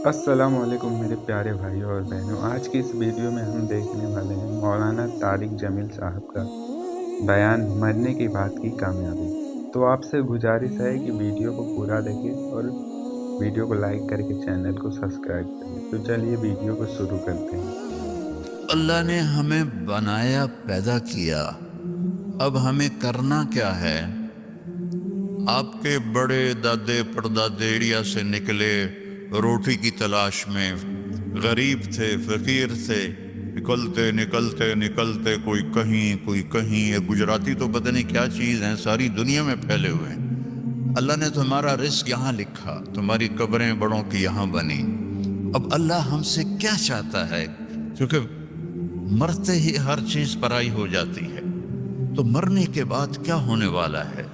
السلام علیکم میرے پیارے بھائیوں اور بہنوں، آج کی اس ویڈیو میں ہم دیکھنے والے ہیں مولانا طارق جمیل صاحب کا بیان مرنے کے بعد کی کامیابی۔ تو آپ سے گزارش ہے کہ ویڈیو کو پورا دیکھیں اور ویڈیو کو لائک کر کے چینل کو سبسکرائب کریں۔ تو چلیے ویڈیو کو شروع کرتے ہیں۔ اللہ نے ہمیں بنایا، پیدا کیا، اب ہمیں کرنا کیا ہے؟ آپ کے بڑے دادے پردادے انڈیا سے نکلے روٹی کی تلاش میں، غریب تھے، فقیر تھے، نکلتے نکلتے نکلتے کوئی کہیں، یہ گجراتی تو پتہ نہیں کیا چیز ہیں، ساری دنیا میں پھیلے ہوئے ہیں۔ اللہ نے تمہارا رزق یہاں لکھا، تمہاری قبریں بڑوں کی یہاں بنی۔ اب اللہ ہم سے کیا چاہتا ہے؟ کیونکہ مرتے ہی ہر چیز پرائی ہو جاتی ہے، تو مرنے کے بعد کیا ہونے والا ہے،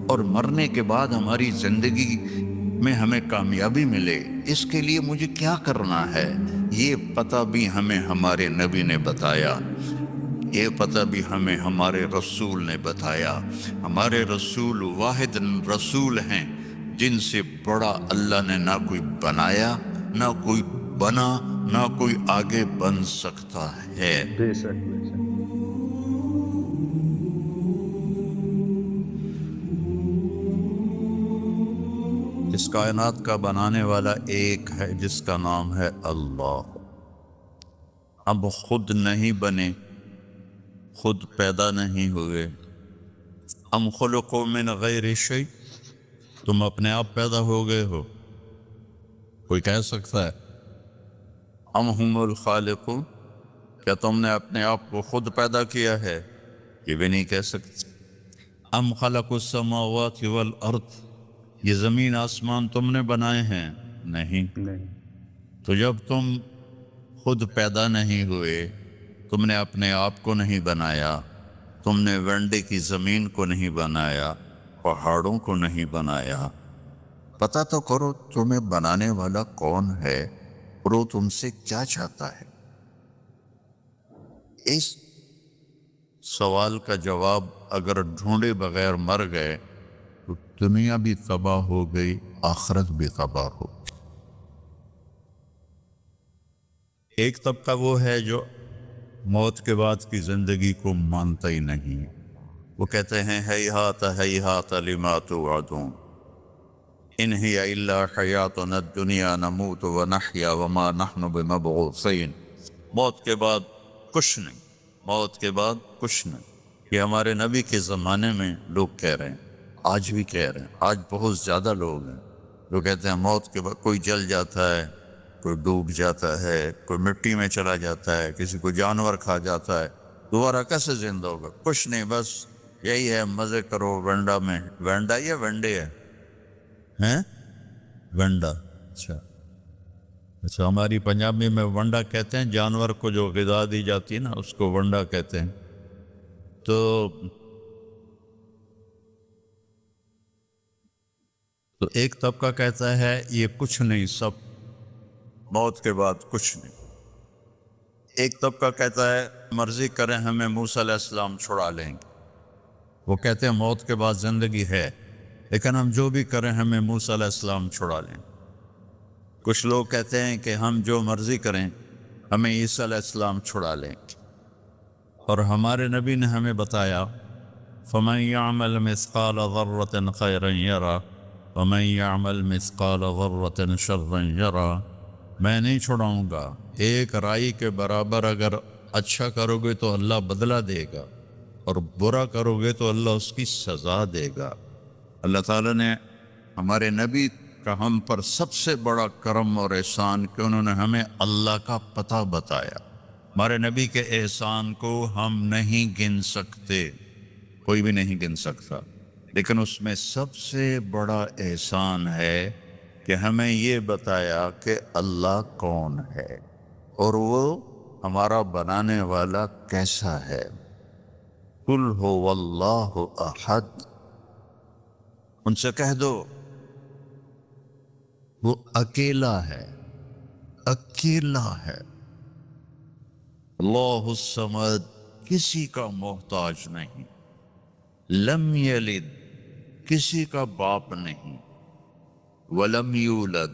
اور مرنے کے بعد ہماری زندگی میں ہمیں کامیابی ملے، اس کے لیے مجھے کیا کرنا ہے؟ یہ پتہ بھی ہمیں ہمارے نبی نے بتایا، یہ پتہ بھی ہمیں ہمارے رسول نے بتایا۔ ہمارے رسول واحد رسول ہیں جن سے بڑا اللہ نے نہ کوئی بنایا، نہ کوئی بنا، نہ کوئی آگے بن سکتا ہے۔ بے شک بے شک۔ اس کائنات کا بنانے والا ایک ہے جس کا نام ہے اللہ۔ اب خود نہیں بنے، خود پیدا نہیں ہوئے۔ ام خلقوا من غیر شیء، تم اپنے آپ پیدا ہو گئے ہو؟ کوئی کہہ سکتا ہے؟ ام ہم الخالقون، کیا تم نے اپنے آپ کو خود پیدا کیا ہے؟ یہ بھی نہیں کہہ سکتے۔ ام خلقوا السماوات والارض، یہ زمین آسمان تم نے بنائے ہیں؟ نہیں۔ نہیں۔ تو جب تم خود پیدا نہیں ہوئے، تم نے اپنے آپ کو نہیں بنایا، تم نے ونڈے کی زمین کو نہیں بنایا، پہاڑوں کو نہیں بنایا، پتہ تو کرو تمہیں بنانے والا کون ہے اور وہ تم سے کیا چاہتا ہے۔ اس سوال کا جواب اگر ڈھونڈے بغیر مر گئے تو دنیا بھی تباہ ہو گئی، آخرت بھی تباہ ہو گئی۔ ایک طبقہ وہ ہے جو موت کے بعد کی زندگی کو مانتا ہی نہیں، وہ کہتے ہیں ہیہات ہیہات لما توعدون، ان ہی الا حیاتنا الدنیا نموت ونحیا وما نحن بمبعوثین۔ موت کے بعد کچھ نہیں، موت کے بعد کچھ نہیں۔ یہ ہمارے نبی کے زمانے میں لوگ کہہ رہے ہیں، آج بھی کہہ رہے ہیں۔ آج بہت زیادہ لوگ ہیں جو کہتے ہیں موت کے بعد کوئی جل جاتا ہے، کوئی ڈوب جاتا ہے، کوئی مٹی میں چلا جاتا ہے، کسی کو جانور کھا جاتا ہے، دوبارہ کیسے زندہ ہوگا؟ کچھ نہیں، بس یہی ہے، مزے کرو ونڈا میں۔ ونڈا یا ونڈے ہے؟ ہیں؟ ونڈا، اچھا اچھا، ہماری پنجابی میں ونڈا کہتے ہیں، جانور کو جو غذا دی جاتی ہے نا اس کو ونڈا کہتے ہیں۔ تو ایک طبقہ کہتا ہے یہ کچھ نہیں، سب موت کے بعد کچھ نہیں۔ ایک طبقہ کہتا ہے مرضی کریں ہمیں موسیٰ علیہ السلام چھڑا لیں گے، وہ کہتے ہیں موت کے بعد زندگی ہے لیکن ہم جو بھی کریں ہمیں موسیٰ علیہ السلام چھڑا لیں۔ کچھ لوگ کہتے ہیں کہ ہم جو مرضی کریں ہمیں عیسیٰ علیہ السلام چھڑا لیں، اور ہمارے نبی نے ہمیں بتایا فَمَن يَعْمَلْ مِثْقَالَ ذَرَّةٍ خَيْرًا يَرَهُ وَمَن يَعْمَلْ مِثْقَالَ ذَرَّةٍ شَرًّا يَرَهُ، میں نہیں چھڑاؤں گا، ایک رائی کے برابر اگر اچھا کرو گے تو اللہ بدلہ دے گا، اور برا کرو گے تو اللہ اس کی سزا دے گا۔ اللہ تعالیٰ نے ہمارے نبی کا ہم پر سب سے بڑا کرم اور احسان کہ انہوں نے ہمیں اللہ کا پتہ بتایا۔ ہمارے نبی کے احسان کو ہم نہیں گن سکتے، کوئی بھی نہیں گن سکتا، لیکن اس میں سب سے بڑا احسان ہے کہ ہمیں یہ بتایا کہ اللہ کون ہے اور وہ ہمارا بنانے والا کیسا ہے۔ قُلْ هُوَ اللَّهُ أَحَدٌ، ان سے کہہ دو وہ اکیلا ہے، اکیلا ہے۔ اللہ الصمد، کسی کا محتاج نہیں، لم یلد، کسی کا باپ نہیں، ولم یولد،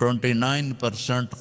29%